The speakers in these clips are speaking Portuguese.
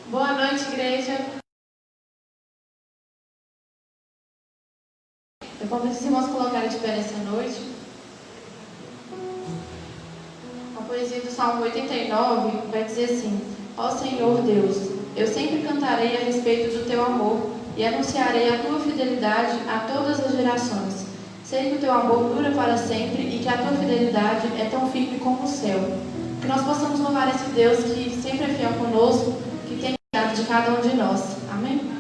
Boa noite, igreja. Eu convido os irmãos a colocarem de pé nessa noite. A poesia do Salmo 89 vai dizer assim: Ó Senhor Deus, eu sempre cantarei a respeito do teu amor e anunciarei a tua fidelidade a todas as gerações. Sei que o teu amor dura para sempre e que a tua fidelidade é tão firme como o céu. Que nós possamos louvar esse Deus que sempre é fiel conosco, que tem cuidado de cada um de nós. Amém?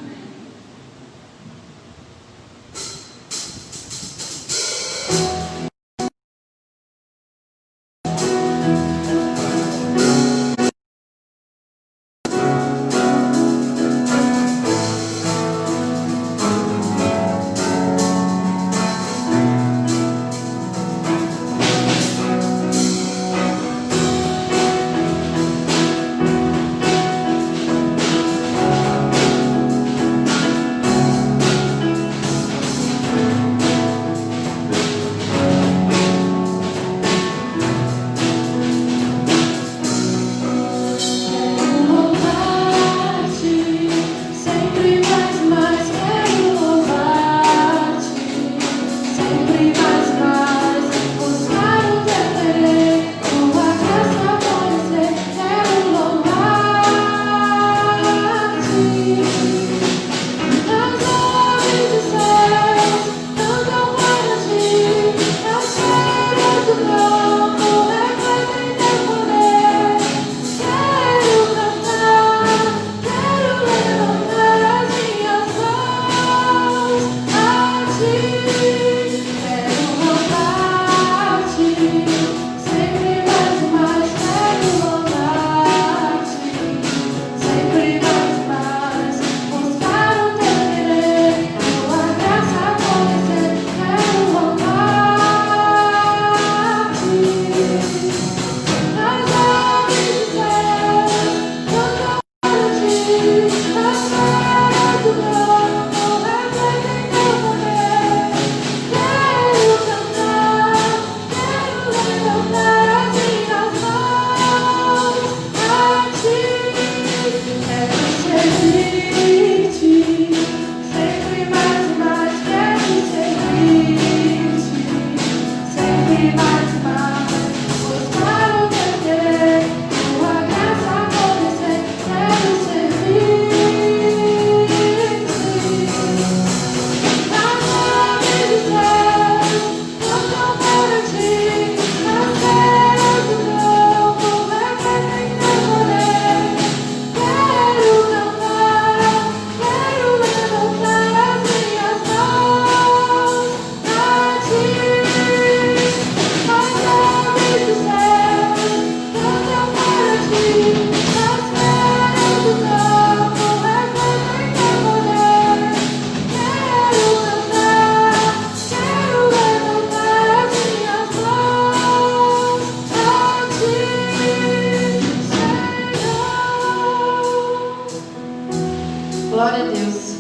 Glória a Deus.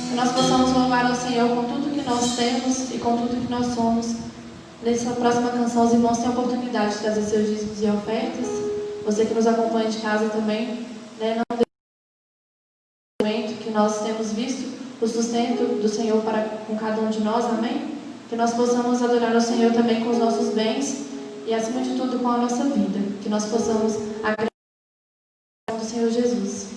Que nós possamos louvar ao Senhor com tudo que nós temos e com tudo que nós somos. Nessa próxima canção, os irmãos têm a oportunidade de trazer seus dízimos e ofertas. Você que nos acompanha de casa também, né? Não momento que nós temos visto o sustento do Senhor para com cada um de nós, amém? Que nós possamos adorar ao Senhor também com os nossos bens e, acima de tudo, com a nossa vida. Que nós possamos agradecer ao Senhor Jesus.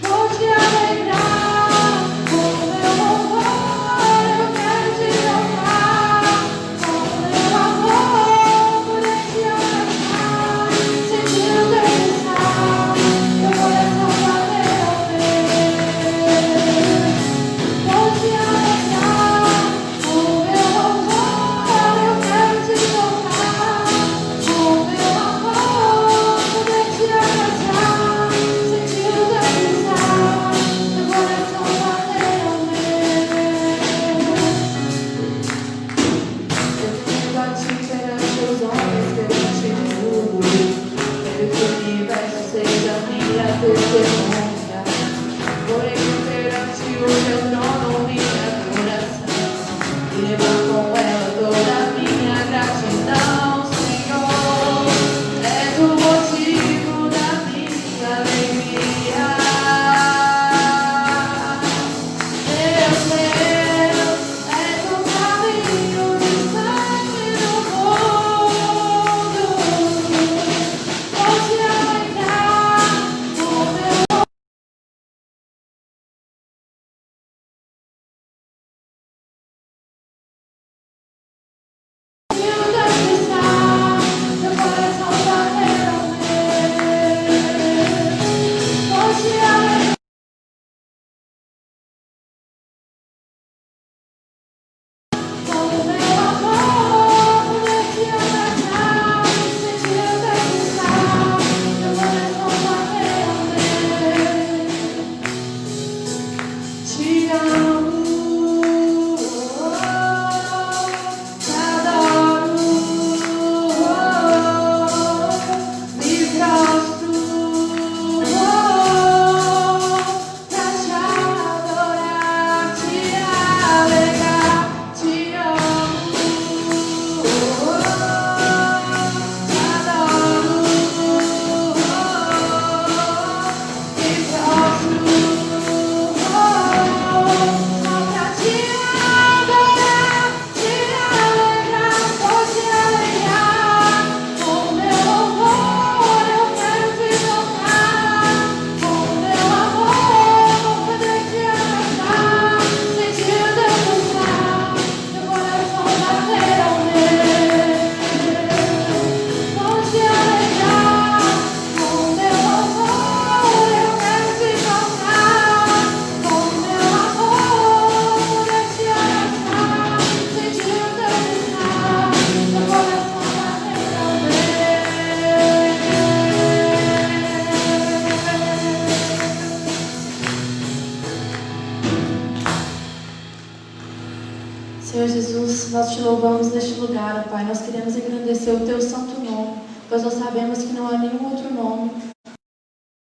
Vou te alegrar com meu aleluia. Vou perante o teu trono minha adoração e levar com ela toda a minha gratidão, Senhor. És o motivo da minha alegria. Meu Deus, és o caminho de sangue no mundo. Vou te alegrar com meu Senhor Jesus, nós te louvamos neste lugar, ó Pai. Nós queremos engrandecer o teu santo nome, pois nós sabemos que não há nenhum outro nome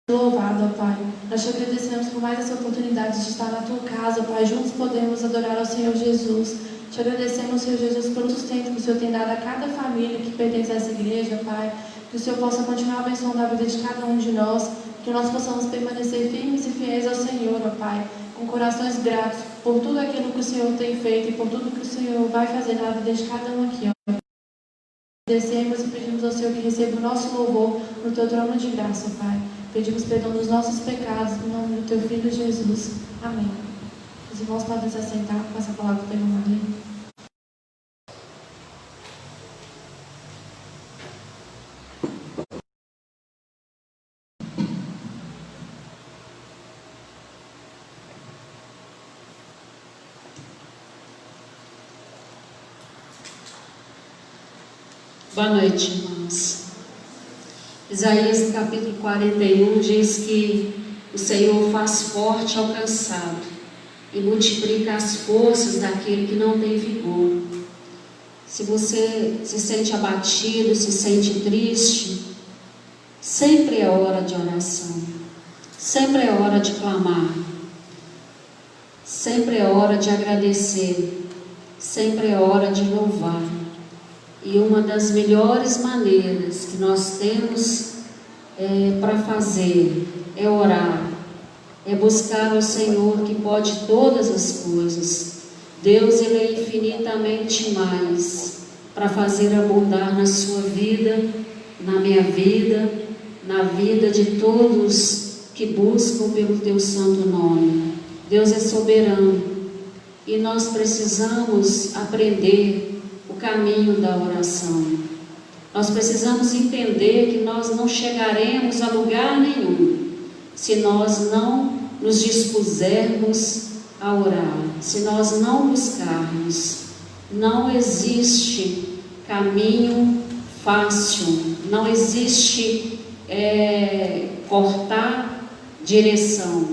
louvado, ó Pai. Nós te agradecemos por mais essa oportunidade de estar na tua casa, ó Pai. Juntos podemos adorar ao Senhor Jesus. Te agradecemos, Senhor Jesus, pelo sustento que o Senhor tem dado a cada família que pertence a essa igreja, Pai. Que o Senhor possa continuar abençoando a vida de cada um de nós, que nós possamos permanecer firmes e fiéis ao Senhor, ó Pai, com corações gratos por tudo aquilo que o Senhor tem feito e por tudo que o Senhor vai fazer na vida de cada um aqui, ó. Agradecemos e pedimos ao Senhor que receba o nosso louvor no teu trono de graça, Pai. Pedimos perdão dos nossos pecados, no nome do teu Filho Jesus. Amém. Os irmãos podem se assentar, passa a palavra para o irmão Marlene. Boa noite, irmãos. Isaías capítulo 41 diz que o Senhor faz forte ao cansado e multiplica as forças daquele que não tem vigor. Se você se sente abatido, se sente triste, sempre é hora de oração, sempre é hora de clamar, sempre é hora de agradecer, sempre é hora de louvar. E uma das melhores maneiras que nós temos para fazer é orar, é buscar o Senhor que pode todas as coisas. Deus, Ele é infinitamente mais para fazer abundar na sua vida, na minha vida, na vida de todos que buscam pelo Teu santo nome. Deus é soberano e nós precisamos aprender o caminho da oração. Nós precisamos entender que nós não chegaremos a lugar nenhum se nós não nos dispusermos a orar, se nós não buscarmos. Não existe caminho fácil, não existe cortar direção.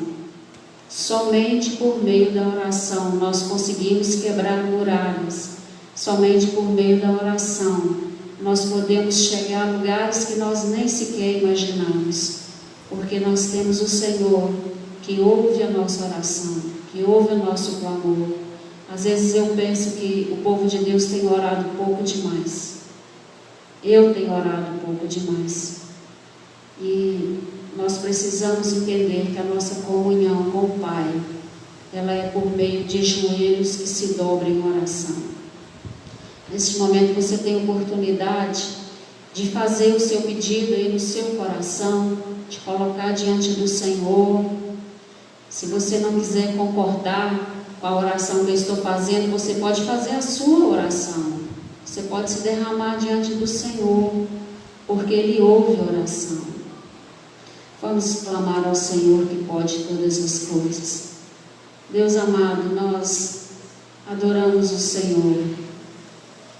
Somente por meio da oração nós conseguimos quebrar muralhas. Somente por meio da oração nós podemos chegar a lugares que nós nem sequer imaginamos. porque nós temos o Senhor que ouve a nossa oração, que ouve o nosso clamor. Às vezes eu penso que o povo de Deus tem orado pouco demais. Eu tenho orado pouco demais. E nós precisamos entender que a nossa comunhão com o Pai, ela é por meio de joelhos que se dobrem em oração. Neste momento você tem oportunidade de fazer o seu pedido aí no seu coração, de colocar diante do Senhor. Se você não quiser concordar com a oração que eu estou fazendo, você pode fazer a sua oração. Você pode se derramar diante do Senhor, porque Ele ouve a oração. Vamos clamar ao Senhor que pode todas as coisas. Deus amado, nós adoramos o Senhor.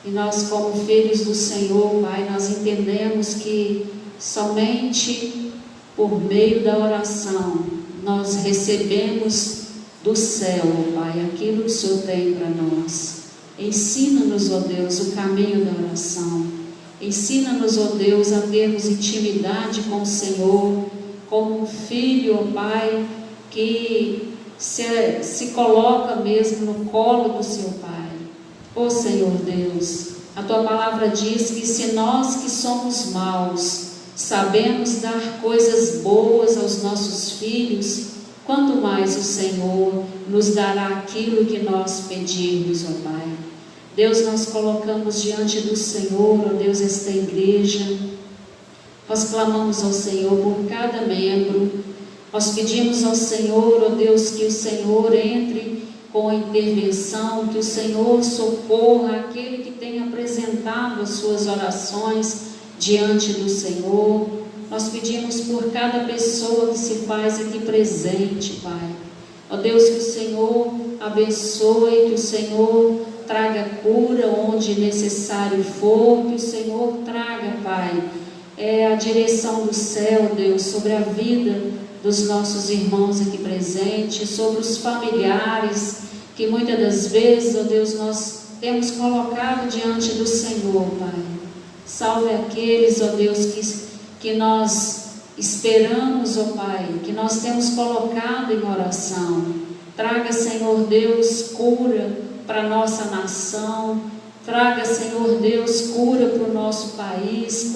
E nós, como filhos do Senhor, Pai, nós entendemos que somente por meio da oração nós recebemos do céu, Pai, aquilo que o Senhor tem para nós. Ensina-nos, ó Deus, o caminho da oração. Ensina-nos, ó Deus, a termos intimidade com o Senhor, como um filho, ó Pai, que se coloca mesmo no colo do seu Pai. Ó Senhor Deus, a Tua palavra diz que se nós que somos maus sabemos dar coisas boas aos nossos filhos, quanto mais o Senhor nos dará aquilo que nós pedirmos, ó Pai. Deus, nós colocamos diante do Senhor, ó Deus, esta igreja. Nós clamamos ao Senhor por cada membro. Nós pedimos ao Senhor, ó Deus, que o Senhor entre com a intervenção, que o Senhor socorra aquele que tem apresentado as suas orações diante do Senhor. Nós pedimos por cada pessoa que se faz aqui presente, Pai. Ó Deus, que o Senhor abençoe, que o Senhor traga cura onde necessário for, que o Senhor traga, Pai, a direção do céu, Deus, sobre a vida dos nossos irmãos aqui presentes, sobre os familiares, que muitas das vezes, ó Deus, nós temos colocado diante do Senhor, Pai. Salve aqueles, ó Deus, que nós esperamos, ó Pai, que nós temos colocado em oração. Traga, Senhor Deus, cura para a nossa nação. Traga, Senhor Deus, cura para o nosso país.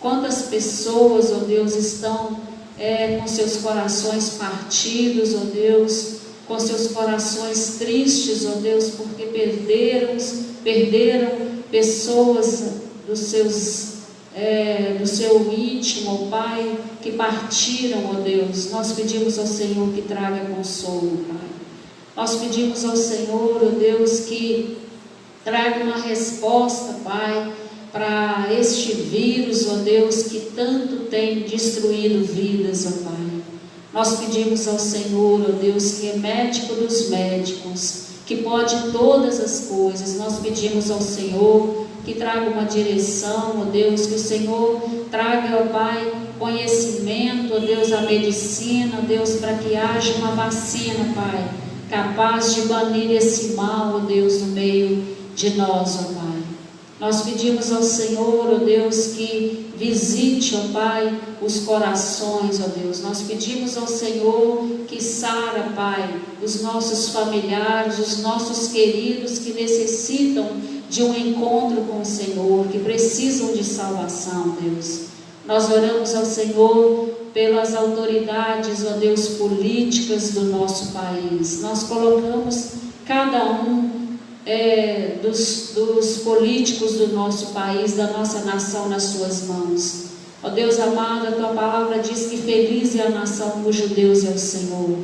Quantas pessoas, ó Deus, estão com seus corações partidos, ó Deus, com seus corações tristes, ó Deus, porque perderam pessoas do seu íntimo, ó Pai, que partiram, ó Deus. Nós pedimos ao Senhor que traga consolo, Pai. Nós pedimos ao Senhor, ó Deus, que traga uma resposta, Pai, para este vírus, ó Deus, que tanto tem destruído vidas, ó Pai. Nós pedimos ao Senhor, ó Deus, que é médico dos médicos, que pode todas as coisas. Nós pedimos ao Senhor que traga uma direção, ó Deus, que o Senhor traga, ó Pai, conhecimento, ó Deus, a medicina, ó Deus, para que haja uma vacina, Pai, capaz de banir esse mal, ó Deus, no meio de nós, ó Pai. Nós pedimos ao Senhor, ó Deus, que visite, ó Pai, os corações, ó Deus. Nós pedimos ao Senhor que sara, Pai, os nossos familiares, os nossos queridos que necessitam de um encontro com o Senhor, que precisam de salvação, Deus. Nós oramos ao Senhor pelas autoridades, ó Deus, políticas do nosso país. Nós colocamos cada um dos políticos do nosso país, da nossa nação, nas suas mãos. Ó Deus amado, a Tua palavra diz que feliz é a nação cujo Deus é o Senhor.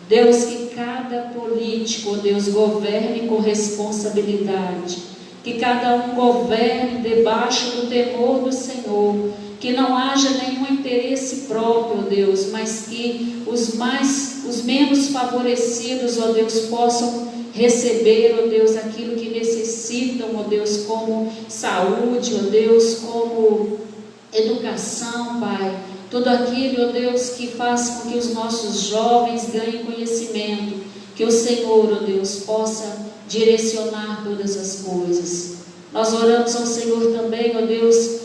Deus, que cada político, ó Deus, governe com responsabilidade, que cada um governe debaixo do temor do Senhor, que não haja nenhum interesse próprio, ó Deus, mas que os menos favorecidos, ó Deus, possam receber, ó Deus, aquilo que necessitam, ó Deus, como saúde, ó Deus, como educação, Pai. Tudo aquilo, ó Deus, que faz com que os nossos jovens ganhem conhecimento, que o Senhor, ó Deus, possa direcionar todas as coisas. Nós oramos ao Senhor também, ó Deus,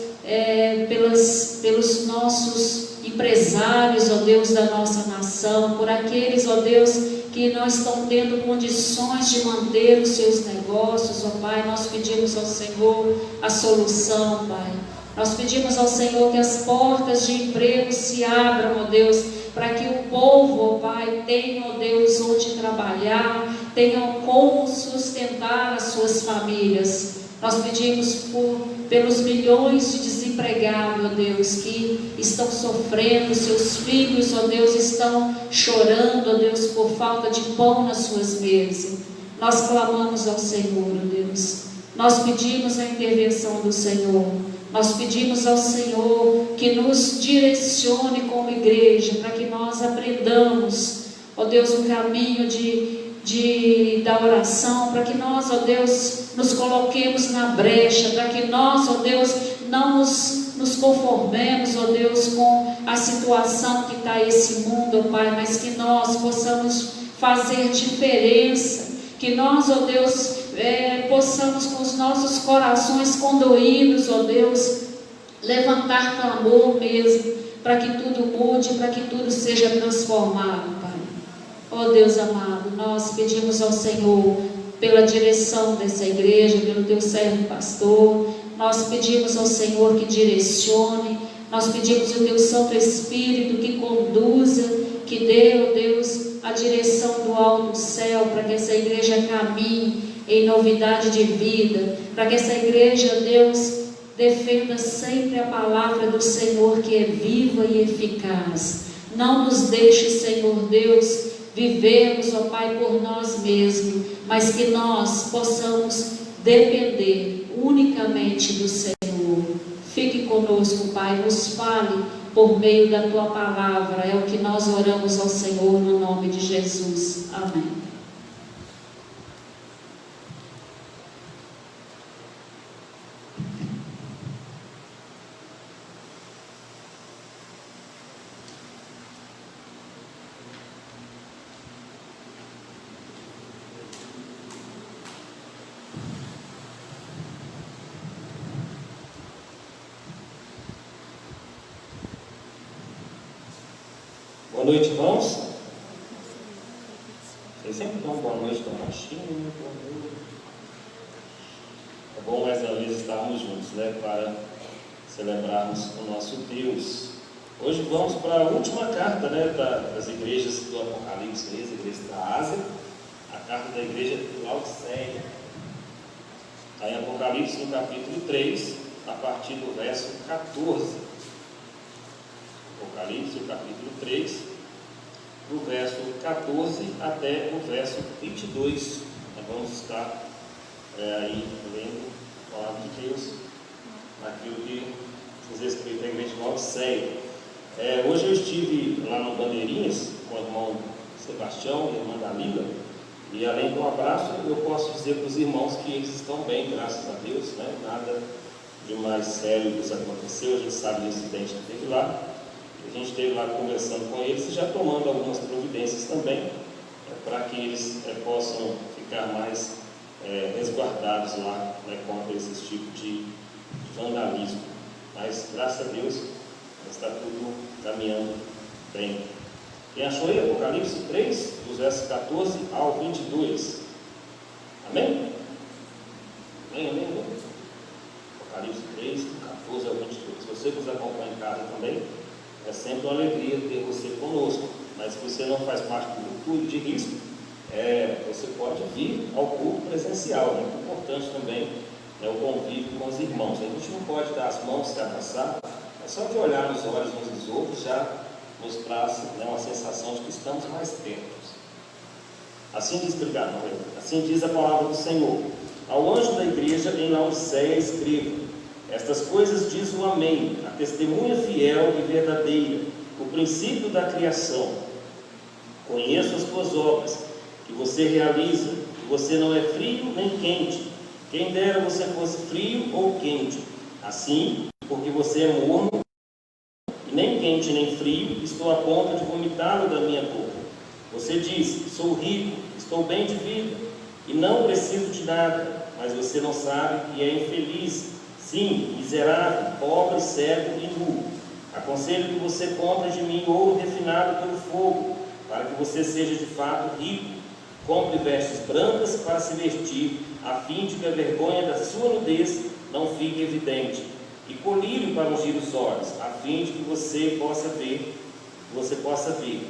pelos nossos empresários, ó Deus, da nossa nação, por aqueles, ó Deus, que não estão tendo condições de manter os seus negócios, ó Pai. Nós pedimos ao Senhor a solução, Pai. Nós pedimos ao Senhor que as portas de emprego se abram, ó Deus, para que o povo, ó Pai, tenha, ó Deus, onde trabalhar, tenha como sustentar as suas famílias. Nós pedimos pelos milhões de desempregados, ó Deus, que estão sofrendo, seus filhos, ó Deus, estão chorando, ó Deus, por falta de pão nas suas mesas. Nós clamamos ao Senhor, ó Deus. Nós pedimos a intervenção do Senhor. Nós pedimos ao Senhor que nos direcione como igreja, para que nós aprendamos, ó Deus, o caminho da oração, para que nós, ó Deus, nos coloquemos na brecha, para que nós, ó Deus, não nos conformemos, ó Deus, com a situação que está esse mundo, ó Pai, mas que nós possamos fazer diferença, que nós, ó Deus, possamos com os nossos corações condoídos, ó Deus, levantar clamor mesmo, para que tudo mude, para que tudo seja transformado, Pai. Ó Deus amado, nós pedimos ao Senhor pela direção dessa igreja, pelo teu servo pastor. Nós pedimos ao Senhor que direcione, nós pedimos o teu Santo Espírito que conduza, que dê, ó Deus, a direção do alto céu, para que essa igreja caminhe em novidade de vida, para que essa igreja, Deus, defenda sempre a palavra do Senhor, que é viva e eficaz. Não nos deixe, Senhor Deus, vivermos, ó Pai, por nós mesmos, mas que nós possamos depender unicamente do Senhor. Fique conosco, Pai, nos fale por meio da Tua palavra. É o que nós oramos ao Senhor no nome de Jesus. Amém. Boa noite, irmãos. Vocês sempre dão boa noite, tão baixinho. É bom mais uma vez estarmos juntos, né, para celebrarmos o nosso Deus. Hoje vamos para a última carta, né, das igrejas do Apocalipse, as igrejas da Ásia, a carta da igreja de Laodiceia. Está em Apocalipse, no capítulo 3, a partir do verso 14. Apocalipse, capítulo 3, do verso 14 até o verso 22. Nós vamos estar aí lendo a palavra de Deus, naquilo que nos escrito na igreja de Laodiceia. Hoje eu estive lá no Bandeirinhas com o irmão Sebastião e a irmã Dalila, e além do abraço, eu posso dizer para os irmãos que eles estão bem, graças a Deus, né? Nada de mais sério que isso aconteceu. A gente sabe do incidente que teve lá. A gente esteve lá conversando com eles e já tomando algumas providências também, para que eles possam ficar mais resguardados lá, né, contra esse tipo de vandalismo. Mas, graças a Deus, está tudo caminhando bem. Quem achou aí? Apocalipse 3, dos versos 14 ao 22. Amém? Amém, amém, amém. Apocalipse 3, do 14 ao 22. Se você nos acompanha em casa também, é sempre uma alegria ter você conosco. Mas se você não faz parte do culto de risco, você pode vir ao culto presencial. É muito importante também, né, o convívio com os irmãos. A gente não pode dar as mãos, se abraçar, é só de olhar nos olhos uns dos outros já nos traz, né, uma sensação de que estamos mais perto. Assim diz a palavra do Senhor. Ao anjo da igreja em Laodiceia escreva: estas coisas diz o Amém, a testemunha fiel e verdadeira, o princípio da criação. Conheço as tuas obras, que você realiza, que você não é frio nem quente. Quem dera você fosse frio ou quente. Assim, porque você é morno, e nem quente nem frio, estou a ponto de vomitá-lo da minha boca. Você diz: sou rico, estou bem de vida, e não preciso de nada, mas você não sabe e é infeliz. Sim, miserável, pobre, cego e nu. Aconselho que você compre de mim ouro refinado pelo fogo, para que você seja de fato rico. Compre vestes brancas para se vestir, a fim de que a vergonha da sua nudez não fique evidente. E colírio para ungir os olhos, a fim de que você possa ver.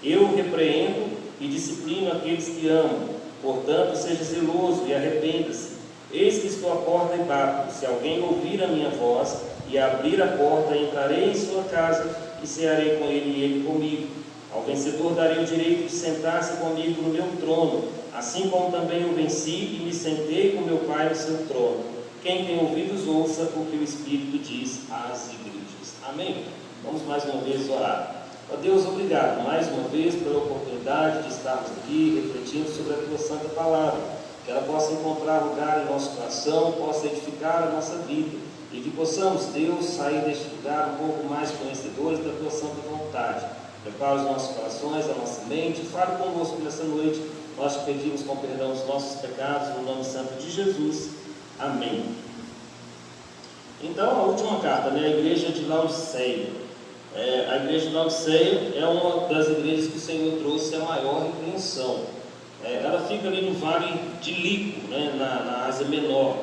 Eu repreendo e disciplino aqueles que amo. Portanto, seja zeloso e arrependa-se. Eis que estou à porta e bato. Se alguém ouvir a minha voz e abrir a porta, entrarei em sua casa e cearei com ele e ele comigo. Ao vencedor darei o direito de sentar-se comigo no meu trono, assim como também eu venci e me sentei com meu Pai no seu trono. Quem tem ouvidos, ouça o que o Espírito diz às igrejas. Amém? Vamos mais uma vez orar. Ó Deus, obrigado mais uma vez pela oportunidade de estarmos aqui refletindo sobre a Tua Santa Palavra. Que ela possa encontrar lugar em nosso coração, possa edificar a nossa vida. E que possamos, Deus, sair deste lugar um pouco mais conhecedores da Tua Santa Vontade. Prepara os nossos corações, a nossa mente. Fale conosco nessa noite. Nós te pedimos com perdão os nossos pecados, no nome santo de Jesus. Amém. Então, a última carta, a igreja de Laodiceia. A igreja de Laodiceia é uma das igrejas que o Senhor trouxe a maior repreensão. Ela fica ali no vale de Lico, na Ásia Menor.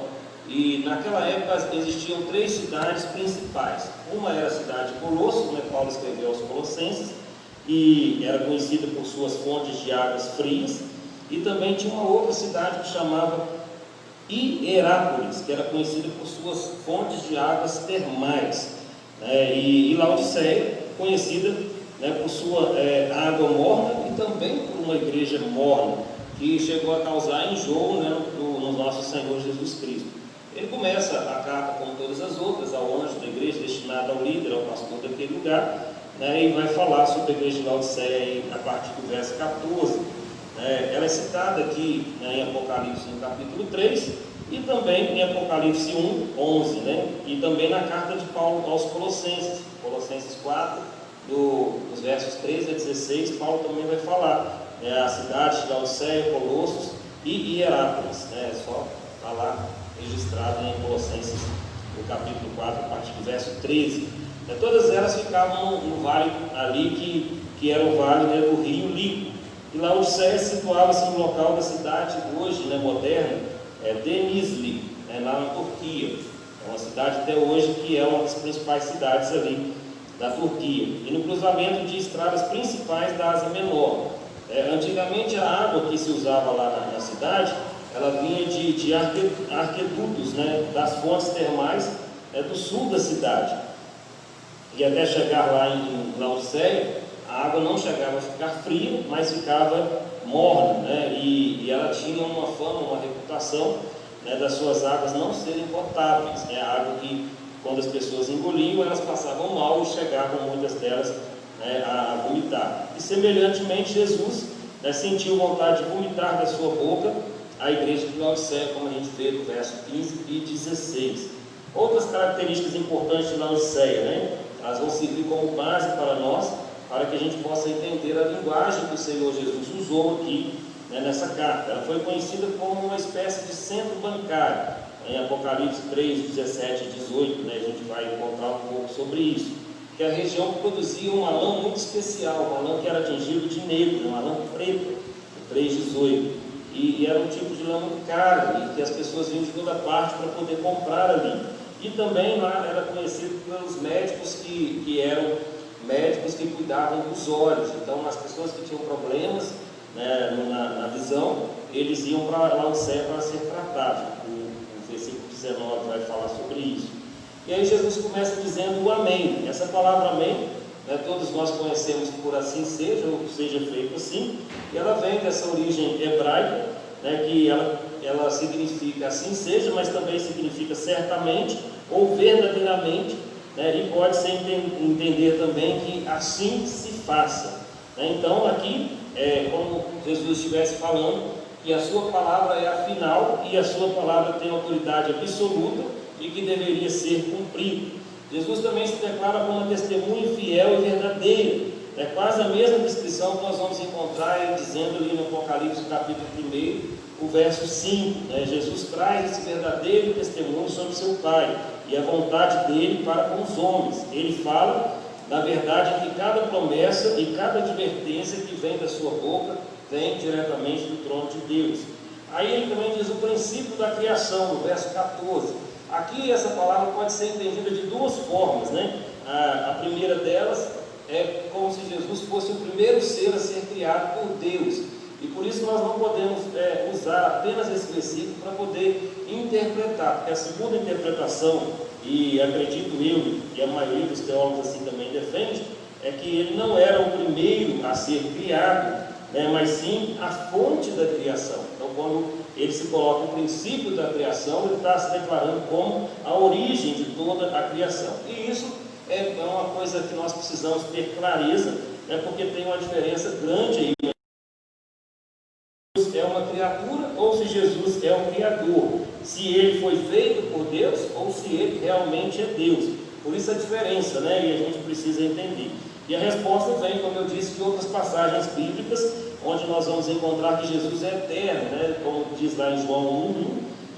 E naquela época existiam 3 cidades principais. Uma era a cidade de Colosso, como Paulo escreveu aos Colossenses, e era conhecida por suas fontes de águas frias. E também tinha uma outra cidade que chamava Hierápolis, que era conhecida por suas fontes de águas termais. E Laodiceia, conhecida por sua água morna e também por uma igreja morna, que chegou a causar enjoo no nosso Senhor Jesus Cristo. Ele começa a carta, como todas as outras, ao anjo da igreja, destinada ao líder, ao pastor daquele lugar, e vai falar sobre a igreja de Laodiceia a partir do verso 14. Ela é citada aqui em Apocalipse, no capítulo 3, e também em Apocalipse 1, 11, e também na carta de Paulo aos Colossenses, Colossenses 4, dos versos 13 a 16, Paulo também vai falar a cidade de Laodiceia, Colossos e Hierápolis. É só falar registrado em Colossenses, no capítulo 4, a partir do verso 13. Todas elas ficavam no vale ali, que era o vale do rio Lico. E Laodiceia situava-se no local da cidade hoje, moderna, Denizli, lá na Turquia. É uma cidade até hoje que é uma das principais cidades ali da Turquia. E no cruzamento de estradas principais da Ásia Menor. Antigamente a água que se usava lá na cidade, ela vinha de arquedutos, das fontes termais do sul da cidade. E até chegar lá em Laodiceia, a água não chegava a ficar fria, mas ficava morna, e ela tinha uma fama, uma reputação das suas águas não serem potáveis. A água que, quando as pessoas engoliam, elas passavam mal e chegavam, muitas delas, a vomitar. E semelhantemente, Jesus sentiu vontade de vomitar da sua boca a igreja de Laodiceia, como a gente vê no verso 15 e 16. Outras características importantes de Laodiceia, elas vão servir como base para nós, para que a gente possa entender a linguagem que o Senhor Jesus usou aqui nessa carta. Ela foi conhecida como uma espécie de centro bancário. Em Apocalipse 3, 17 e 18, a gente vai encontrar um pouco sobre isso. Que é a região que produzia uma lã muito especial, uma lã que era tingida de negro, uma lã preta, 3,18. E era um tipo de lã muito caro, e que as pessoas vinham de toda parte para poder comprar ali. E também lá era conhecido pelos médicos que eram médicos que cuidavam dos olhos. Então, as pessoas que tinham problemas na visão, eles iam para Laodiceia para ser tratados. O versículo 19 vai falar sobre isso. E aí Jesus começa dizendo o amém. Essa palavra amém, todos nós conhecemos por assim seja, ou seja feito assim, e ela vem dessa origem hebraica, que ela significa assim seja, mas também significa certamente ou verdadeiramente, e pode ser entender também que assim se faça. Então aqui é como Jesus estivesse falando que a sua palavra é a final e a sua palavra tem autoridade absoluta e que deveria ser cumprida. Jesus também se declara como uma testemunha fiel e verdadeira. É quase a mesma descrição que nós vamos encontrar ele dizendo ali no Apocalipse capítulo 1, o verso 5. Jesus traz esse verdadeiro testemunho sobre seu Pai e a vontade dele para com os homens. Ele fala Na verdade, que cada promessa e cada advertência que vem da sua boca vem diretamente do trono de Deus. Aí ele também diz o princípio da criação, no verso 14. Aqui essa palavra pode ser entendida de duas formas, né? A primeira delas é como se Jesus fosse o primeiro ser a ser criado por Deus. E por isso nós não podemos usar apenas esse versículo para poder interpretar, porque a segunda interpretação, e acredito eu, e a maioria dos teólogos assim também defende, é que ele não era o primeiro a ser criado, né, mas sim a fonte da criação. Então, quando ele se coloca o princípio da criação, ele está se declarando como a origem de toda a criação. E isso é uma coisa que nós precisamos ter clareza, né, porque tem uma diferença grande aí. É uma criatura ou se Jesus é o Criador, se ele foi feito por Deus ou se ele realmente é Deus. Por isso a diferença, né? E a gente precisa entender. E a resposta vem, como eu disse, de outras passagens bíblicas, onde nós vamos encontrar que Jesus é eterno, né? Como diz lá em João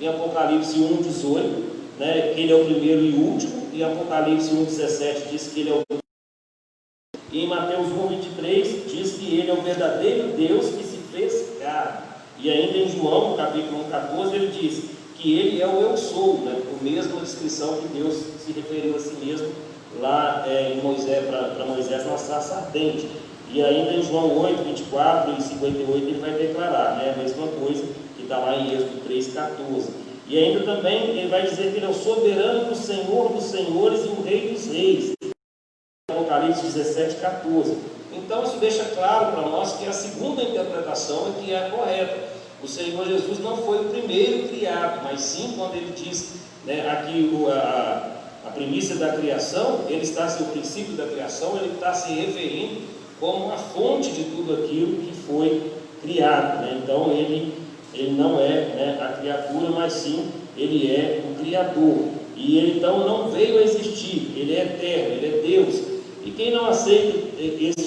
1:1, em Apocalipse 1:18, né? Que ele é o primeiro e último, e Apocalipse 1:17 diz que ele é o primeiro. E em Mateus 1:23 diz que ele é o verdadeiro Deus que se fez carne. E ainda em João, no capítulo 1:14, ele diz que ele é o eu sou, né? A mesma descrição que Deus se referiu a si mesmo lá em Moisés, para Moisés na sarça ardente. E ainda em João 8:24 e 58 ele vai declarar, né, a mesma coisa que está lá em Êxodo 3:14. E ainda também ele vai dizer que ele é o soberano do Senhor dos senhores e o Rei dos reis. Apocalipse 17:14. Então isso deixa claro para nós que a segunda interpretação é que é a correta. O Senhor Jesus não foi o primeiro criado, mas sim, quando ele diz, né, aqui a primícia da criação, o princípio da criação, ele está se referindo como a fonte de tudo aquilo que foi criado, né? Então ele não é, né, a criatura, mas sim ele é o Criador. E ele então não veio a existir, ele é eterno, ele é Deus. E quem não aceita esse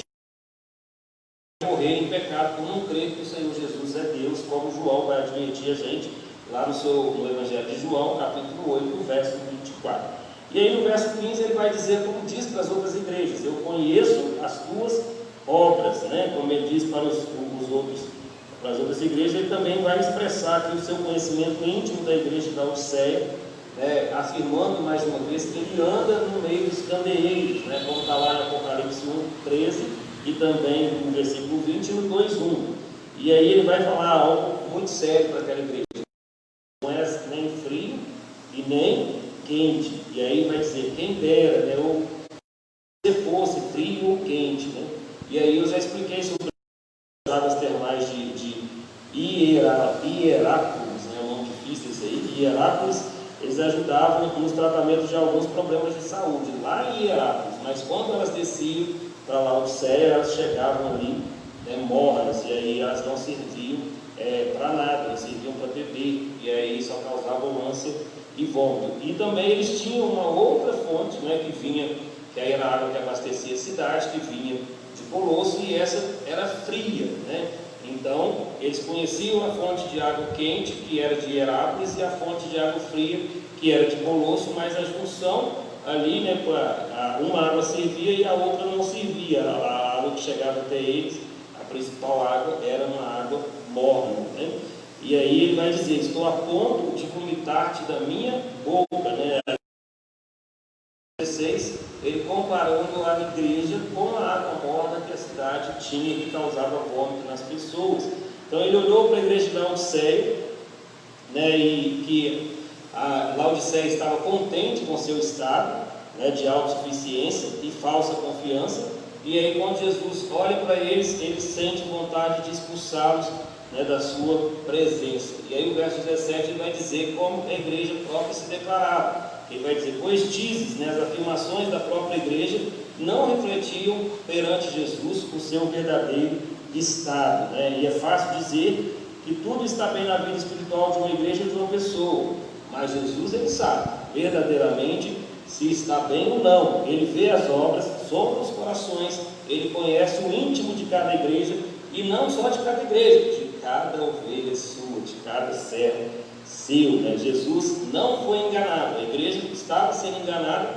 morrer em pecado por não crer que o Senhor Jesus é Deus, como João vai advertir a gente lá no Evangelho de João, capítulo 8, verso 24. E aí no verso 15 ele vai dizer, como diz para as outras igrejas: eu conheço as tuas obras, né? Como ele diz para para as outras igrejas, ele também vai expressar aqui o seu conhecimento íntimo da igreja da Laodiceia, né? Afirmando mais uma vez que ele anda no meio dos candeeiros, né? Como está lá em Apocalipse 1:13 e também no versículo 20 e no 2:1. E aí ele vai falar algo muito sério para aquela igreja: não é nem frio e nem quente. E aí vai dizer, quem dera, né, ou se fosse frio ou quente, né? E aí eu já expliquei sobre as águas termais de Hierápolis, né, um nome difícil esse aí. Hierápolis, eles ajudavam nos tratamentos de alguns problemas de saúde lá em Hierápolis, mas quando elas desciam para Laodiceia, elas chegavam ali, né, mornas, e aí elas não serviam para nada, elas serviam para beber, e aí só causavam ânsia e vômito. E também eles tinham uma outra fonte, né, que aí era a água que abastecia a cidade, que vinha de Colosso, e essa era fria, né? Então eles conheciam a fonte de água quente, que era de Hierápolis, e a fonte de água fria, que era de Colosso, mas a junção ali, né, uma água servia e a outra não servia. A água que chegava até eles, a principal água, era uma água morna, né? E aí ele vai dizer: estou a ponto de vomitar-te da minha boca, né? 16, ele comparando a igreja com a água morna que a cidade tinha, que causava vômito nas pessoas. Então ele olhou para a igreja de Laodiceia, né, e que a Laodiceia estava contente com seu estado, né, de autossuficiência e falsa confiança. E aí quando Jesus olha para eles, ele sente vontade de expulsá-los, né, da sua presença. E aí o verso 17 ele vai dizer como a igreja própria se declarava. Ele vai dizer: pois dizes, né, as afirmações da própria igreja não refletiam perante Jesus o seu verdadeiro estado, né? E é fácil dizer que tudo está bem na vida espiritual de uma igreja ou de uma pessoa, mas Jesus, ele sabe verdadeiramente se está bem ou não. Ele vê as obras, sonda os corações, ele conhece o íntimo de cada igreja, e não só de cada igreja, de cada ovelha sua, de cada servo seu, né? Jesus não foi enganado, a igreja estava sendo enganada,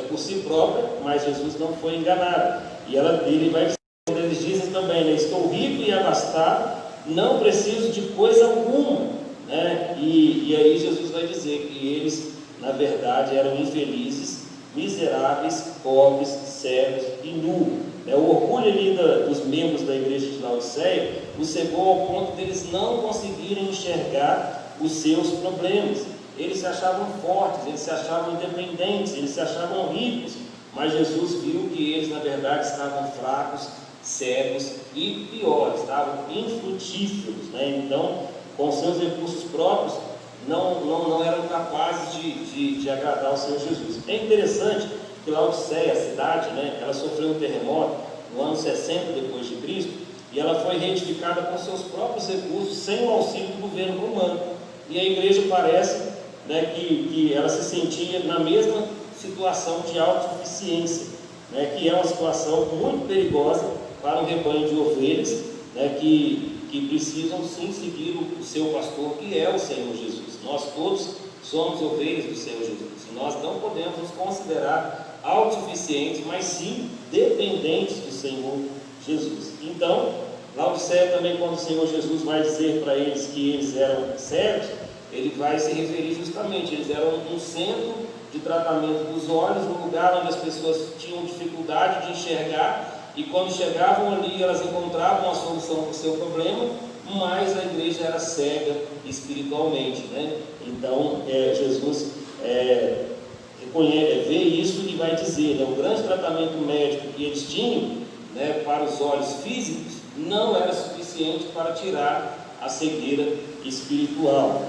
por si própria, mas Jesus não foi enganado. E ele vai dizer, quando eles dizem também, né, estou rico e abastado, não preciso de coisa alguma, né? E aí Jesus vai dizer que eles, na verdade, eram infelizes, miseráveis, pobres, cegos e nus. O orgulho ali dos membros da igreja de Laodiceia os cegou ao ponto deles não conseguirem enxergar os seus problemas. Eles se achavam fortes, eles se achavam independentes, eles se achavam ricos, mas Jesus viu que eles, na verdade, estavam fracos, cegos e pior, estavam infrutíferos, né? Então, com seus recursos próprios, não eram capazes de agradar ao Senhor Jesus. É interessante que Laodiceia, a cidade, né, ela sofreu um terremoto no ano 60 depois de Cristo, e ela foi reedificada com seus próprios recursos, sem o auxílio do governo romano. E a igreja parece, né, que ela se sentia na mesma situação de autossuficiência, né, que é uma situação muito perigosa para um rebanho de ovelhas, né, que precisam sim seguir o seu pastor, que é o Senhor Jesus. Nós todos somos ovelhas do Senhor Jesus, e nós não podemos nos considerar autossuficientes, mas sim dependentes do Senhor Jesus. Então, Laodiceia também, quando o Senhor Jesus vai dizer para eles que eles eram cegos, ele vai se referir justamente, eles eram um centro de tratamento dos olhos, um lugar onde as pessoas tinham dificuldade de enxergar, e quando chegavam ali, elas encontravam a solução para o seu problema, mas a igreja era cega espiritualmente, né? Então, Jesus vê isso e vai dizer, né, o grande tratamento médico que eles tinham, né, para os olhos físicos não era suficiente para tirar a cegueira espiritual.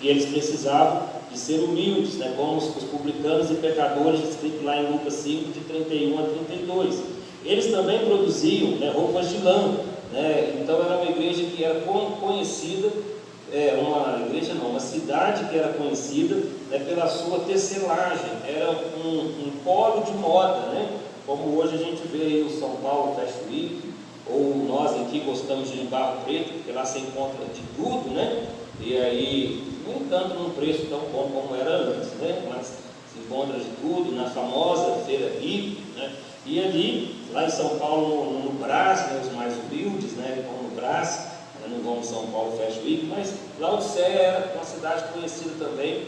E eles precisavam de ser humildes, né, como os publicanos e pecadores, escrito lá em Lucas 5, de 31 a 32. Eles também produziam, né, roupas de lã, né? Então era uma igreja que era conhecida, uma cidade que era conhecida, né, pela sua tecelagem, era um polo de moda, né? Como hoje a gente vê aí o São Paulo Fashion Week, ou nós aqui gostamos de ir em Barro Preto, porque lá se encontra de tudo, né? E aí, nem tanto num preço tão bom como era antes, né? Mas se encontra de tudo na famosa Feira Hippie, né? E ali, lá em São Paulo, no Brás, né, os mais humildes, né, como no Brás, não vamos São Paulo Fashion Week, mas Laodiceia era uma cidade conhecida também,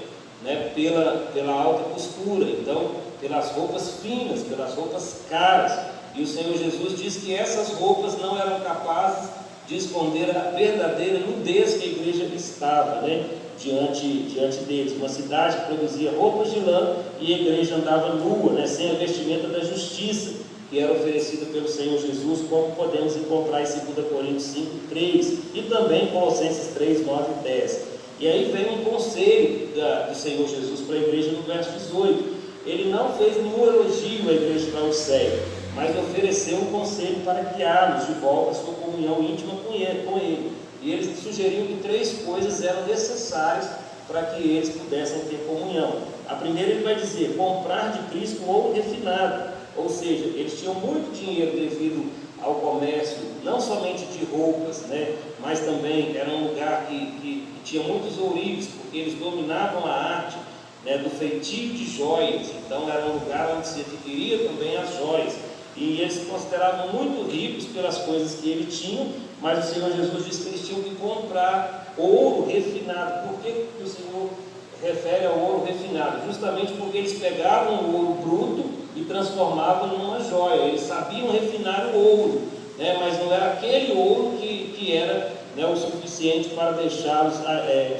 né, pela alta costura, então pelas roupas finas, pelas roupas caras. E o Senhor Jesus diz que essas roupas não eram capazes de esconder a verdadeira nudez que a igreja estava, né, diante deles. Uma cidade que produzia roupas de lã e a igreja andava nua, né, sem a vestimenta da justiça, que era oferecida pelo Senhor Jesus, como podemos encontrar em 2 Coríntios 5, 3 e também em Colossenses 3, 9 e 10. E aí vem um conselho do Senhor Jesus para a igreja no verso 18. Ele não fez nenhum elogio à igreja de Laodiceia, mas ofereceu um conselho para guiá-los de volta à sua comunhão íntima com ele. E ele sugeriu que 3 coisas eram necessárias para que eles pudessem ter comunhão. A primeira, ele vai dizer, comprar de Cristo ouro refinado. Ou seja, eles tinham muito dinheiro devido ao comércio, não somente de roupas, né, mas também era um lugar que tinha muitos ourives, porque eles dominavam a arte, né, do feitio de joias. Então era um lugar onde se adquiria também as joias. E eles se consideravam muito ricos pelas coisas que ele tinha, mas o Senhor Jesus disse que eles tinham que comprar ouro refinado. Por que o Senhor refere ao ouro refinado? Justamente porque eles pegavam o ouro bruto e transformavam numa joia. Eles sabiam refinar o ouro, né, mas não era aquele ouro que era, né, o suficiente para deixá-los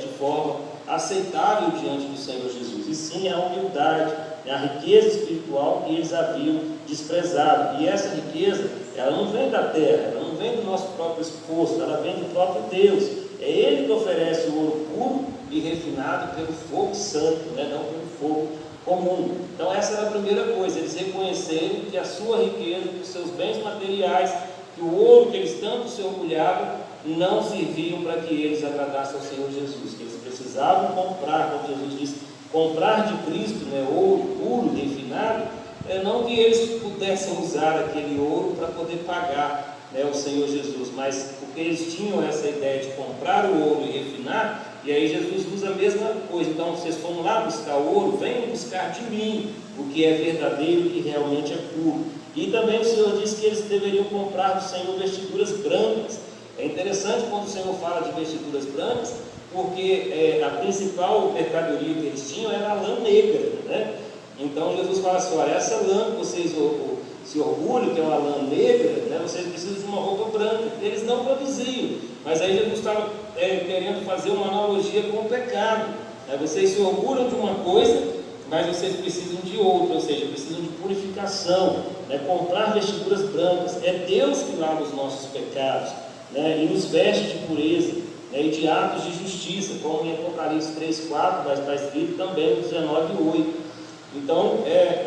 de forma aceitável diante do Senhor Jesus. E sim a humildade, né, a riqueza espiritual que eles haviam desprezado. E essa riqueza, ela não vem da terra, ela não vem do nosso próprio esforço, ela vem do próprio Deus. É Ele que oferece o ouro puro e refinado pelo fogo santo, né, não pelo fogo comum. Então essa era a primeira coisa, eles reconheceram que a sua riqueza, que os seus bens materiais, que o ouro que eles tanto se orgulhavam, não serviam para que eles agradassem ao Senhor Jesus, que eles precisavam comprar, como Jesus disse, comprar de Cristo, né, ouro puro, refinado, não que eles pudessem usar aquele ouro para poder pagar, né, o Senhor Jesus, mas porque eles tinham essa ideia de comprar o ouro e refinar. E aí Jesus usa a mesma coisa. Então, vocês foram lá buscar ouro, venham buscar de mim, o que é verdadeiro e realmente é puro. E também o Senhor disse que eles deveriam comprar do Senhor vestiduras brancas. É interessante quando o Senhor fala de vestiduras brancas, porque a principal mercadoria que eles tinham era a lã negra, né? Então Jesus fala assim: olha, essa lã que vocês se orgulham, que é uma lã negra, né? Vocês precisam de uma roupa branca. Eles não produziam, mas aí Jesus estava querendo fazer uma analogia com o pecado, né? Vocês se orgulham de uma coisa, mas vocês precisam de outra, ou seja, precisam de purificação, né? Comprar vestiduras brancas. É Deus que lava os nossos pecados, né? E nos veste de pureza, né? E de atos de justiça, como em Apocalipse 3:4, mas está escrito também no 19:8. Então,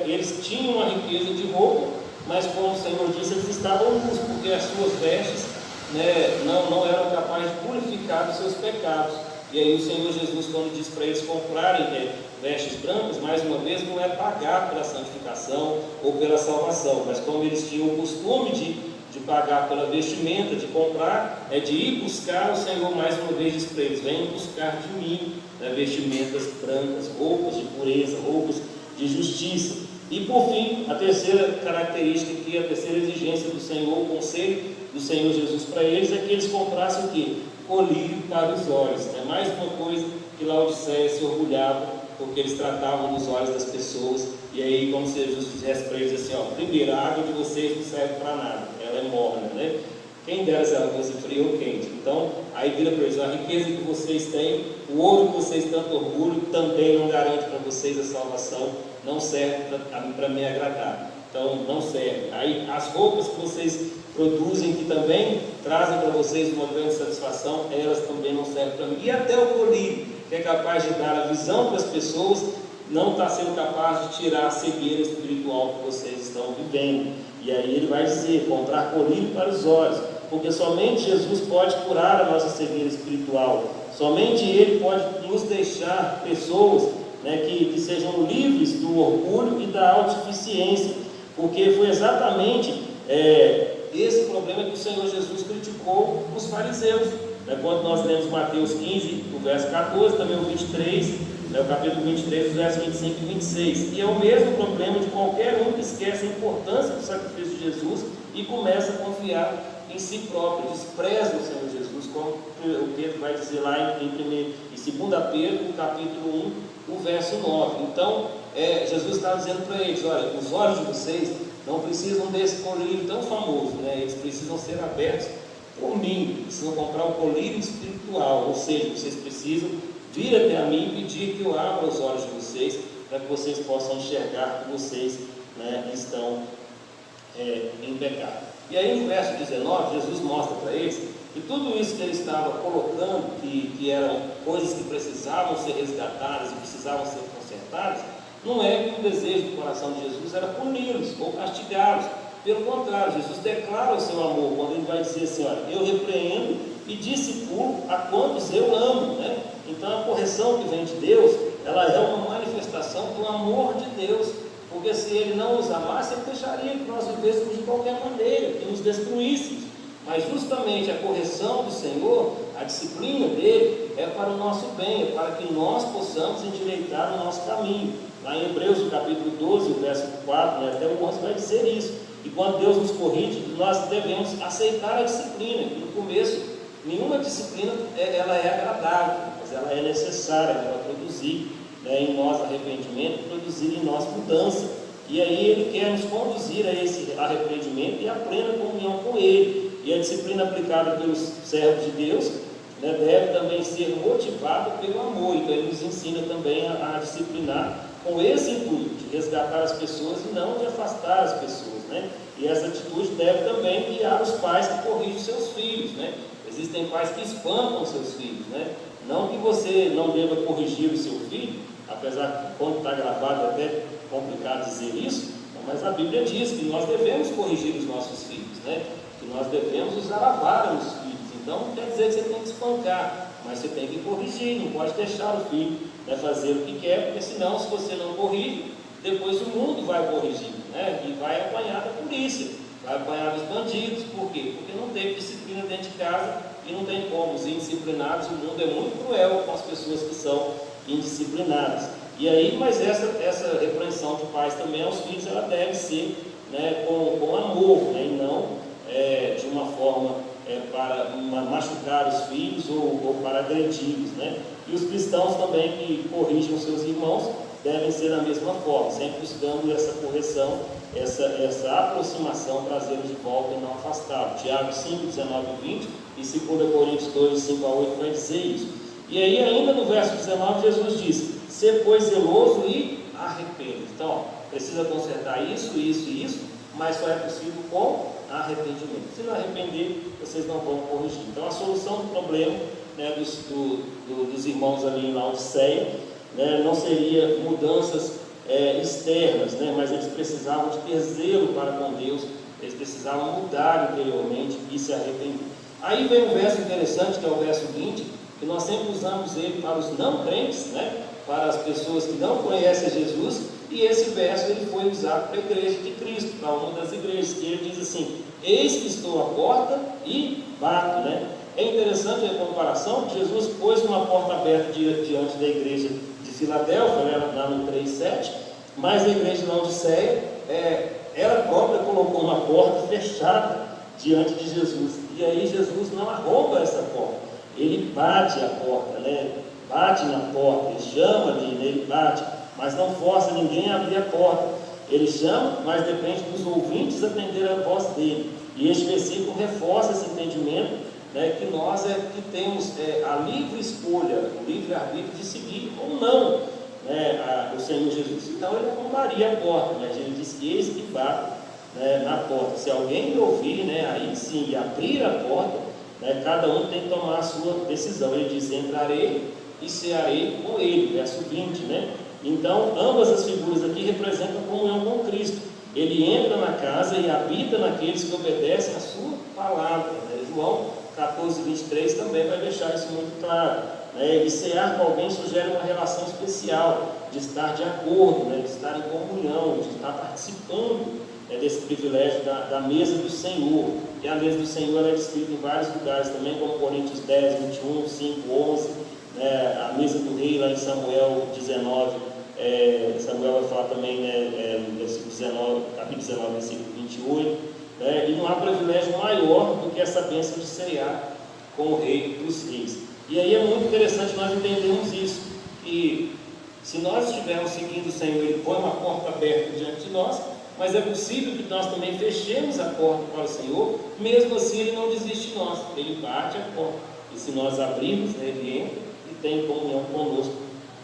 eles tinham uma riqueza de roupa, mas como o Senhor disse, eles estavam nus, porque as suas vestes, né, não eram capazes de purificar os seus pecados. E aí o Senhor Jesus, quando diz para eles comprarem vestes brancas, mais uma vez, não é pagar pela santificação ou pela salvação, mas como eles tinham o costume de pagar pela vestimenta, de comprar, de ir buscar, o Senhor mais uma vez diz para eles: venham buscar de mim, né, vestimentas brancas, roupas de pureza, roupas de justiça. E por fim, a terceira característica aqui, a terceira exigência do Senhor, o conselho do Senhor Jesus para eles, é que eles comprassem o quê? Colírio para os olhos. É mais uma coisa que Laodiceia se orgulhava, porque eles tratavam dos olhos das pessoas. E aí, como se Jesus dissesse para eles assim: ó, primeiro, a água de vocês não serve para nada, ela é morna, né? Quem dera se ela fosse fria ou quente. Então, aí vira para eles: a riqueza que vocês têm, o ouro que vocês tanto orgulham, também não garante para vocês a salvação, não serve para me agradar. Então, não serve. Aí, as roupas que vocês produzem, que também trazem para vocês uma grande satisfação, elas também não servem para mim. E até o colírio, que é capaz de dar a visão para as pessoas, não está sendo capaz de tirar a cegueira espiritual que vocês estão vivendo. E aí ele vai dizer: comprar colírio para os olhos, porque somente Jesus pode curar a nossa cegueira espiritual. Somente Ele pode nos deixar pessoas, né, que sejam livres do orgulho e da autossuficiência, porque foi exatamente esse problema que o Senhor Jesus criticou os fariseus, né? Quando nós lemos Mateus 15, o verso 14, também o 23, né, o capítulo 23, os versos 25 e 26. E é o mesmo problema de qualquer um que esquece a importância do sacrifício de Jesus e começa a confiar em si próprio, despreza o Senhor Jesus, como o Pedro vai dizer lá em 2 Pedro, capítulo 1, o verso 9. Então, Jesus está dizendo para eles: olha, os olhos de vocês não precisam desse colírio tão famoso, né? Eles precisam ser abertos por mim, precisam comprar o colírio espiritual, ou seja, vocês precisam vir até a mim e pedir que eu abra os olhos de vocês, para que vocês possam enxergar que vocês, né, estão em pecado. E aí no verso 19, Jesus mostra para eles que tudo isso que ele estava colocando, que eram coisas que precisavam ser resgatadas e precisavam ser consertadas, não é que o desejo do coração de Jesus era puni-los ou castigá-los. Pelo contrário, Jesus declara o seu amor quando ele vai dizer assim: olha, eu repreendo e discipulo a quantos eu amo, né? Então a correção que vem de Deus, ela é uma manifestação do amor de Deus, porque se Ele não nos amasse, Ele deixaria que nós vivêssemos de qualquer maneira, que nos destruíssemos. Mas justamente a correção do Senhor, a disciplina dele, é para o nosso bem, é para que nós possamos endireitar o nosso caminho. Lá em Hebreus, no capítulo 12, o verso 4, né, até o 11 vai dizer isso. E quando Deus nos corrige, nós devemos aceitar a disciplina. E no começo, nenhuma disciplina ela é agradável, mas ela é necessária para produzir, né, em nós arrependimento, produzir em nós mudança. E aí Ele quer nos conduzir a esse arrependimento e a plena comunhão com Ele. E a disciplina aplicada pelos servos de Deus, né, deve também ser motivada pelo amor. Então Ele nos ensina também a disciplinar com esse intuito de resgatar as pessoas e não de afastar as pessoas, né? E essa atitude deve também guiar os pais que corrigem seus filhos, né? Existem pais que espancam seus filhos, né? Não que você não deva corrigir o seu filho, apesar que quando está gravado é até complicado dizer isso, mas a Bíblia diz que nós devemos corrigir os nossos filhos, né? Que nós devemos usar a vara nos filhos. Então não quer dizer que você tem que espancar, mas você tem que corrigir, não pode deixar o filho, né, fazer o que quer, porque senão, se você não corrige, depois o mundo vai corrigir, né? E vai apanhar da polícia, vai apanhar dos bandidos. Por quê? Porque não teve disciplina dentro de casa e não tem como. Os indisciplinados, o mundo é muito cruel com as pessoas que são indisciplinadas. E aí, mas essa repreensão de pais também aos filhos, ela deve ser, né, com amor, né, e não de uma forma para machucar os filhos ou para agredi-los, né? E os cristãos também que corrigem os seus irmãos devem ser da mesma forma, sempre buscando essa correção, essa aproximação, trazê-los de volta e não afastá-los. Tiago 5, 19 e 20 e 2 Coríntios 2, 5 a 8 vai dizer isso. E aí ainda no verso 19 Jesus diz: ser pois zeloso e arrepende. Então, ó, precisa consertar isso, isso e isso, mas só é possível com arrependimento. Se não arrepender, vocês não vão corrigir. Então a solução do problema, né, dos irmãos ali em Laodiceia, né, não seria mudanças externas, né, mas eles precisavam de ter zelo para com Deus, eles precisavam mudar interiormente e se arrepender. Aí vem um verso interessante, que é o verso 20, que nós sempre usamos ele para os não crentes, né, para as pessoas que não conhecem Jesus, e esse verso ele foi usado para a igreja de Cristo, para uma das igrejas, que ele diz assim: eis que estou à porta e bato, né? É interessante a comparação, que Jesus pôs uma porta aberta diante da igreja de Filadélfia, né, lá no 3,7, mas a igreja de Laodiceia, ela própria colocou uma porta fechada diante de Jesus, e aí Jesus não arromba essa porta, ele bate a porta, né? Bate na porta, ele chama ali, né? Ele bate, mas não força ninguém a abrir a porta. Ele chama, mas depende dos ouvintes atender a voz dele. E este versículo reforça esse entendimento, né, que nós que temos a livre escolha, o livre arbítrio de seguir ou não, né, o Senhor Jesus. Então ele arrombaria a porta, mas ele disse: eis que bato, né, na porta. Se alguém me ouvir, né, aí sim, e abrir a porta, né, cada um tem que tomar a sua decisão. Ele diz: entrarei e cearei com ele, verso 20, né? Então, ambas as figuras aqui representam a comunhão com Cristo. Ele entra na casa e habita naqueles que obedecem a sua palavra, né? João 14, 23 também vai deixar isso muito claro, né? E cear com alguém sugere uma relação especial, de estar de acordo, né? De estar em comunhão, de estar participando, né, desse privilégio da mesa do Senhor. E a mesa do Senhor é descrita em vários lugares também, como Coríntios 10, 21, 5, 11, a mesa do rei lá em Samuel 19, Samuel vai falar também, né, no versículo 19, capítulo 19, versículo 28, né, e não há privilégio maior do que essa bênção de cear com o rei dos reis. E aí é muito interessante nós entendermos isso, que se nós estivermos seguindo o Senhor, Ele põe uma porta aberta diante de nós, mas é possível que nós também fechemos a porta para o Senhor, mesmo assim Ele não desiste de nós, Ele bate a porta, e se nós abrirmos, né, Ele entra e tem comunhão conosco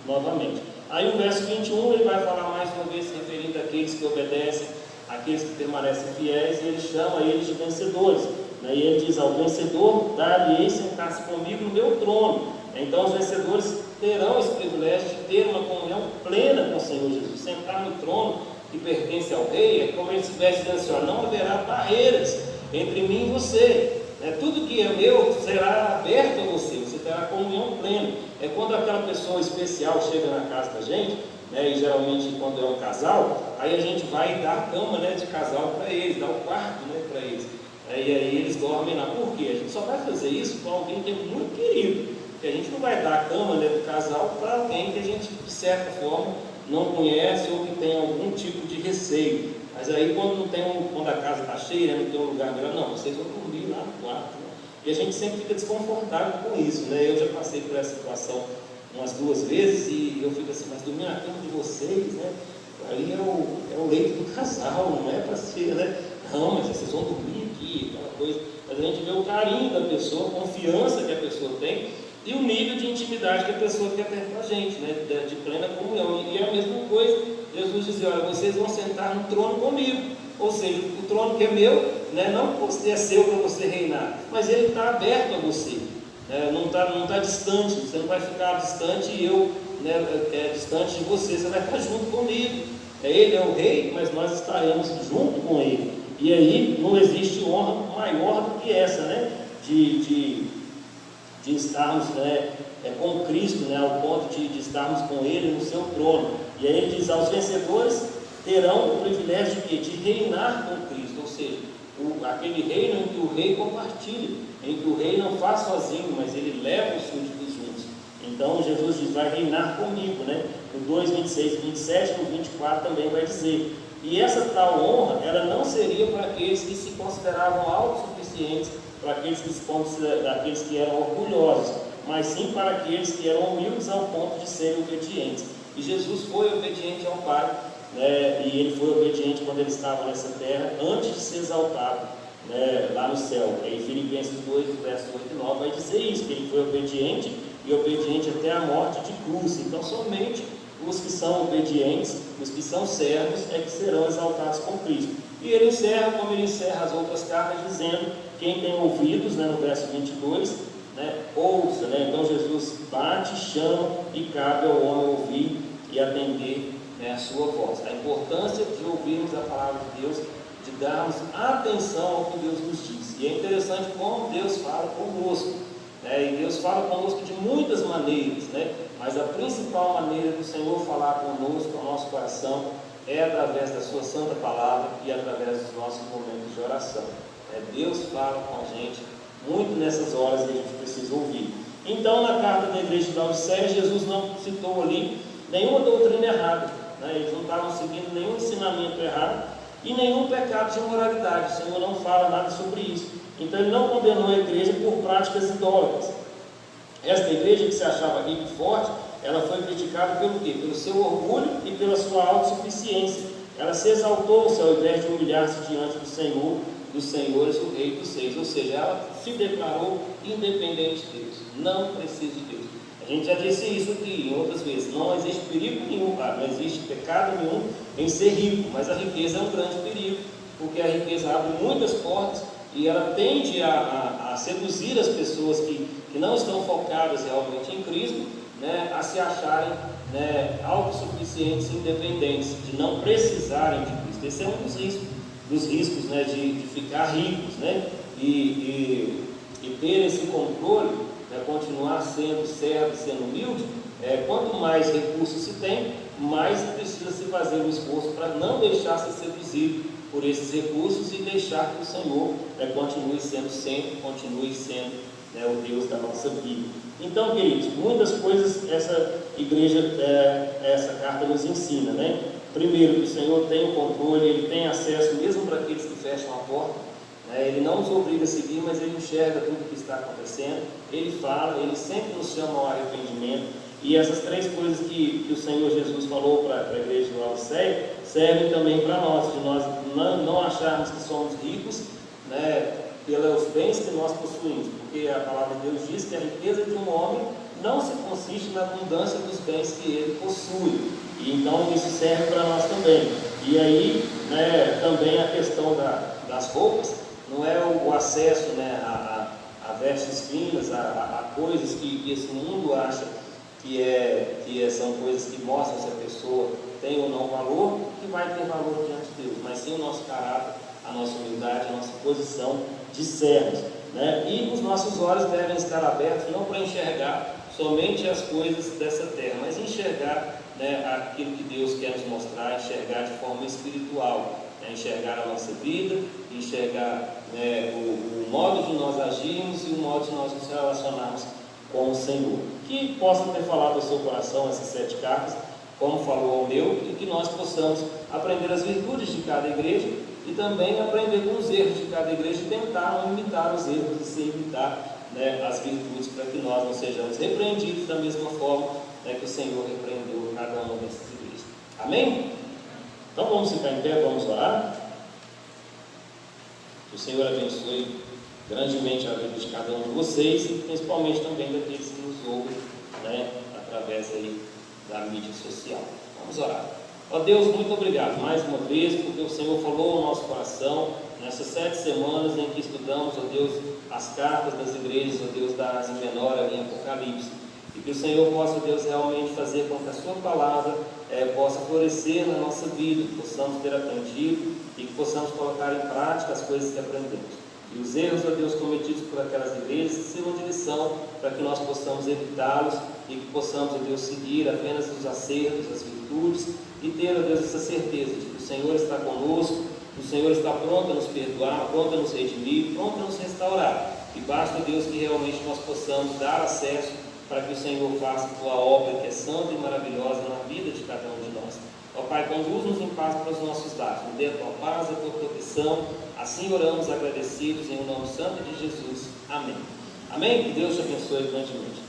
novamente. Aí o verso 21, ele vai falar mais uma vez, se referindo àqueles que obedecem, àqueles que permanecem fiéis, e ele chama eles de vencedores, né? E ele diz: ao vencedor, dar-lhe-ei sentar-se comigo no meu trono. Então os vencedores terão esse privilégio de ter uma comunhão plena com o Senhor Jesus. Sentar no trono que pertence ao rei, é como ele estivesse dizendo assim: ó, não haverá barreiras entre mim e você, né? Tudo que é meu será aberto a você, você terá comunhão plena. É quando aquela pessoa especial chega na casa da gente, né, e geralmente quando é um casal, aí a gente vai dar a cama, né, de casal para eles, dar o quarto, né, para eles. E aí eles dormem lá. Por quê? A gente só vai fazer isso com alguém que é muito querido, que a gente não vai dar a cama, né, do casal para alguém que a gente, de certa forma, não conhece ou que tem algum tipo de receio. Mas aí quando a casa está cheia, né, não tem um lugar melhor, não, vocês vão dormir lá no quarto, né? E a gente sempre fica desconfortável com isso, né? Eu já passei por essa situação umas 2 vezes e eu fico assim: mas dormir na cama de vocês, né? Ali é o leito do casal, não é para ser, né? Não, mas vocês vão dormir aqui, aquela coisa. Mas a gente vê o carinho da pessoa, a confiança que a pessoa tem e o nível de intimidade que a pessoa quer ter com a gente, né? De plena comunhão. E é a mesma coisa, Jesus dizia: olha, vocês vão sentar no trono comigo. Ou seja, o trono que é meu, né, não é seu para você reinar, mas ele está aberto a você, né, não está distante, você não vai ficar distante e eu, né, distante de você, você vai estar junto comigo. Ele é o rei, mas nós estaremos junto com ele. E aí não existe honra maior do que essa, né, de estarmos, né, com Cristo, né, ao ponto de estarmos com Ele no seu trono. E aí ele diz: aos vencedores terão o privilégio de reinar com Cristo, ou seja, aquele reino em que o rei compartilha, em que o rei não faz sozinho, mas ele leva os súditos juntos. Então Jesus diz, vai reinar comigo, né? No 2, 26 e 27, no 24 também vai dizer. E essa tal honra, ela não seria para aqueles que se consideravam autossuficientes, para aqueles que eram orgulhosos, mas sim para aqueles que eram humildes ao ponto de serem obedientes. E Jesus foi obediente ao Pai, né? E ele foi obediente quando ele estava nessa terra, antes de ser exaltado, né, lá no céu. Em Filipenses 2, verso 8 e 9, vai dizer isso, que ele foi obediente e obediente até a morte de cruz. Então somente os que são obedientes, os que são servos, é que serão exaltados com Cristo. E ele encerra, como ele encerra as outras cartas, dizendo, quem tem ouvidos, né, no verso 22, né, ouça, né? Então Jesus bate, chama e cabe ao homem ouvir e atender, né, a sua voz. A importância de ouvirmos a palavra de Deus, de darmos atenção ao que Deus nos diz. E é interessante como Deus fala conosco, né? E Deus fala conosco de muitas maneiras, né? Mas a principal maneira do Senhor falar conosco, ao nosso coração, é através da sua santa palavra e através dos nossos momentos de oração. Deus fala com a gente muito nessas horas que a gente precisa ouvir. Então, na carta da igreja de Laodiceia, Jesus não citou ali nenhuma doutrina errada, né? Eles não estavam seguindo nenhum ensinamento errado e nenhum pecado de imoralidade. O Senhor não fala nada sobre isso. Então ele não condenou a igreja por práticas idólatras. Esta igreja, que se achava rica e forte, ela foi criticada pelo quê? Pelo seu orgulho e pela sua autossuficiência. Ela se exaltou-se ao invés de humilhar-se diante do Senhor, dos senhores, o Rei dos Seis. Ou seja, ela se declarou independente de Deus, não precisa de Deus. A gente já disse isso aqui em outras vezes, não existe perigo nenhum, não existe pecado nenhum em ser rico, mas a riqueza é um grande perigo, porque a riqueza abre muitas portas e ela tende a seduzir as pessoas que não estão focadas realmente em Cristo, né, a se acharem, né, autossuficientes e independentes, de não precisarem de Cristo. Esse é um dos riscos, né, de ficar ricos, né, e ter esse controle, né, continuar sendo servo, sendo humilde. Quanto mais recursos se tem, mais precisa se fazer um esforço para não deixar se seduzir por esses recursos e deixar que o Senhor, né, continue sendo sempre, continue sendo, né, o Deus da nossa vida. Então, queridos, muitas coisas essa igreja, essa carta nos ensina, né? Primeiro, que o Senhor tem o controle, Ele tem acesso mesmo para aqueles que fecham a porta, né? Ele não nos obriga a seguir, mas Ele enxerga tudo o que está acontecendo, Ele fala, Ele sempre nos chama ao arrependimento. E essas três coisas que o Senhor Jesus falou para a igreja de Laodiceia servem também para nós, de nós não acharmos que somos ricos, né, pelos bens que nós possuímos, porque a palavra de Deus diz que a riqueza de um homem não se consiste na abundância dos bens que ele possui, e então isso serve para nós também. E aí, né, também a questão das roupas, não é o acesso, né, a vestes finas, a coisas que esse mundo acha que são coisas que mostram se a pessoa tem ou não valor, que vai ter valor diante de Deus, mas sim o nosso caráter, a nossa humildade, a nossa posição de servos, né? E os nossos olhos devem estar abertos não para enxergar somente as coisas dessa terra, mas enxergar, né, aquilo que Deus quer nos mostrar, enxergar de forma espiritual, né? Enxergar a nossa vida, enxergar, né, o modo de nós agirmos e o modo de nós nos relacionarmos com o Senhor. Que possa ter falado ao seu coração essas 7 cartas, como falou ao meu, e que nós possamos aprender as virtudes de cada igreja e também aprender com os erros de cada igreja e tentar não imitar os erros e se imitar, né, as virtudes, para que nós não sejamos repreendidos da mesma forma, né, que o Senhor repreendeu cada uma dessas igrejas. Amém? Então vamos ficar em pé, vamos orar. Que o Senhor abençoe grandemente a vida de cada um de vocês e principalmente também daqueles que nos ouvem, né, através aí da mídia social. Vamos orar. Ó Deus, muito obrigado mais uma vez, porque o Senhor falou ao nosso coração nessas 7 semanas em que estudamos, ó Deus, as cartas das igrejas, ó Deus, da Ásia Menor ali em Apocalipse, e que o Senhor possa, Deus, realmente fazer com que a sua palavra possa florescer na nossa vida, que possamos ter aprendido e que possamos colocar em prática as coisas que aprendemos. E os erros, ó Deus, cometidos por aquelas igrejas, que sirvam de lição para que nós possamos evitá-los e que possamos, ó Deus, seguir apenas os acertos, as virtudes e ter, ó Deus, essa certeza de que o Senhor está conosco, o Senhor está pronto a nos perdoar, pronto a nos redimir, pronto a nos restaurar. E basta, Deus, que realmente nós possamos dar acesso para que o Senhor faça a tua obra que é santa e maravilhosa na vida de cada um de nós. Ó Pai, conduz-nos em paz para os nossos lares, nos dê a tua paz, a tua proteção. Assim oramos agradecidos em nome santo de Jesus. Amém. Amém? Que Deus te abençoe grandemente.